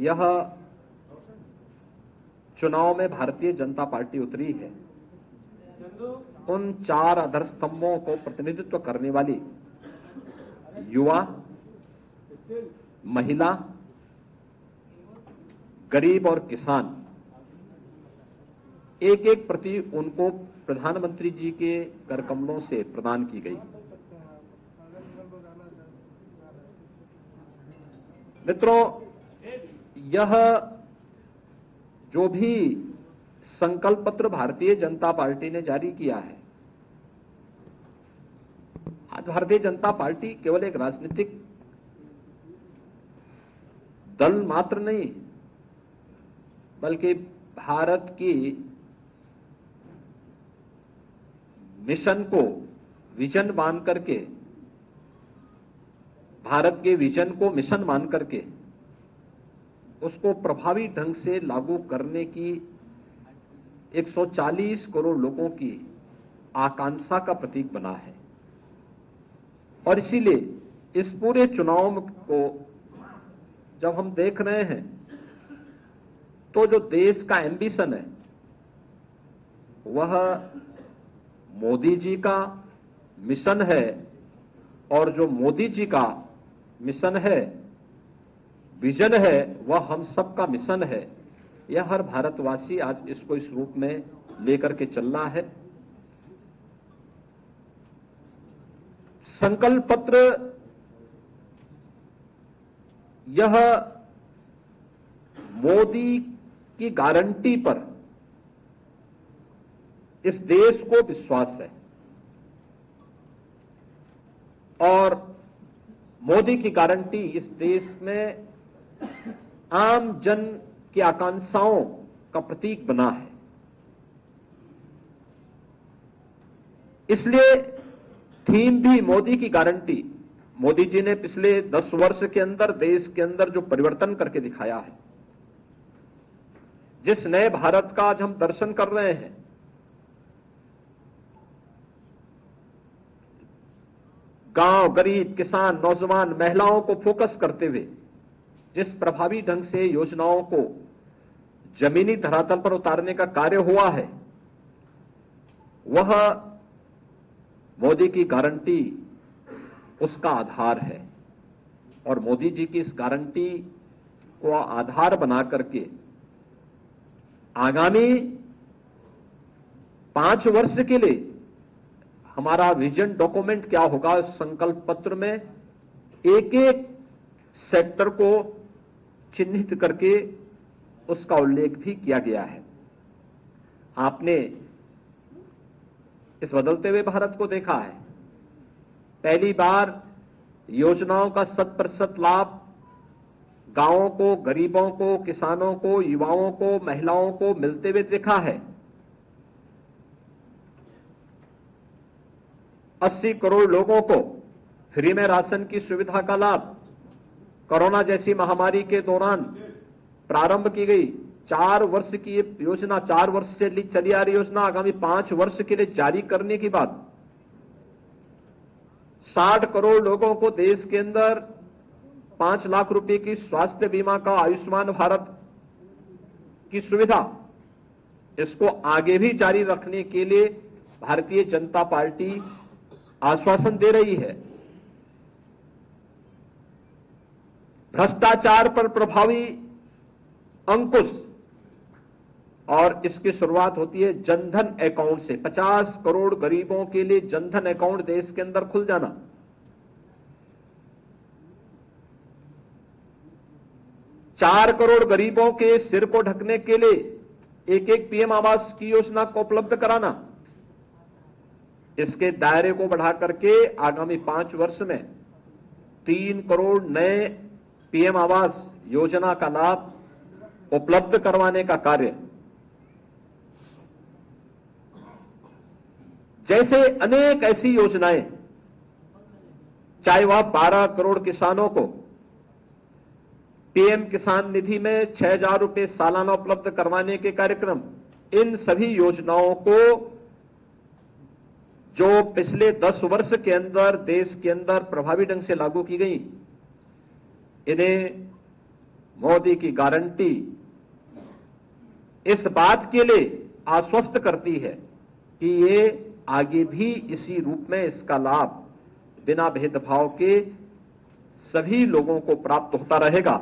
यह चुनाव में भारतीय जनता पार्टी उतरी है उन 4 आधार स्तंभों को प्रतिनिधित्व करने वाली युवा, महिला, गरीब और किसान, एक एक प्रति उनको प्रधानमंत्री जी के कर कमलों से प्रदान की गई। मित्रों, यह जो भी संकल्प पत्र भारतीय जनता पार्टी ने जारी किया है, आज भारतीय जनता पार्टी केवल एक राजनीतिक दल मात्र नहीं, बल्कि भारत की मिशन को विजन मान करके, भारत के विजन को मिशन मान करके उसको प्रभावी ढंग से लागू करने की 140 करोड़ लोगों की आकांक्षा का प्रतीक बना है। और इसीलिए इस पूरे चुनाव को जब हम देख रहे हैं तो जो देश का एम्बिशन है वह मोदी जी का मिशन है, और जो मोदी जी का मिशन है, विजन है, वह हम सबका मिशन है। यह हर भारतवासी आज इसको इस रूप में लेकर के चल रहा है। संकल्प पत्र यह मोदी की गारंटी पर इस देश को विश्वास है, और मोदी की गारंटी इस देश में आम जन की आकांक्षाओं का प्रतीक बना है। इसलिए थीम भी मोदी की गारंटी। मोदी जी ने पिछले 10 वर्ष के अंदर देश के अंदर जो परिवर्तन करके दिखाया है, जिस नए भारत का आज हम दर्शन कर रहे हैं, गांव, गरीब, किसान, नौजवान, महिलाओं को फोकस करते हुए जिस प्रभावी ढंग से योजनाओं को जमीनी धरातल पर उतारने का कार्य हुआ है, वह मोदी की गारंटी उसका आधार है। और मोदी जी की इस गारंटी को आधार बना करके आगामी 5 वर्ष के लिए हमारा विजन डॉक्यूमेंट क्या होगा, संकल्प पत्र में एक एक सेक्टर को चिन्हित करके उसका उल्लेख भी किया गया है। आपने इस बदलते हुए भारत को देखा है, पहली बार योजनाओं का 100% लाभ गांवों को, गरीबों को, किसानों को, युवाओं को, महिलाओं को मिलते हुए देखा है। 80 करोड़ लोगों को फ्री में राशन की सुविधा का लाभ कोरोना जैसी महामारी के दौरान प्रारंभ की गई। 4 वर्ष की ये योजना, 4 वर्ष से चली आ रही योजना आगामी 5 वर्ष के लिए जारी करने के बाद 60 करोड़ लोगों को देश के अंदर 5 लाख रुपए की स्वास्थ्य बीमा का, आयुष्मान भारत की सुविधा, इसको आगे भी जारी रखने के लिए भारतीय जनता पार्टी आश्वासन दे रही है। भ्रष्टाचार पर प्रभावी अंकुश, और इसकी शुरुआत होती है जनधन अकाउंट से। 50 करोड़ गरीबों के लिए जनधन अकाउंट देश के अंदर खुल जाना, 4 करोड़ गरीबों के सिर को ढकने के लिए एक पीएम आवास की योजना को उपलब्ध कराना, इसके दायरे को बढ़ा करके आगामी 5 वर्ष में 3 करोड़ नए पीएम आवास योजना का लाभ उपलब्ध करवाने का कार्य, जैसे अनेक ऐसी योजनाएं, चाहे वह 12 करोड़ किसानों को पीएम किसान निधि में 6,000 रुपए सालाना उपलब्ध करवाने के कार्यक्रम, इन सभी योजनाओं को जो पिछले 10 वर्ष के अंदर देश के अंदर प्रभावी ढंग से लागू की गई, इन्हें मोदी की गारंटी इस बात के लिए आश्वस्त करती है कि ये आगे भी इसी रूप में इसका लाभ बिना भेदभाव के सभी लोगों को प्राप्त होता रहेगा।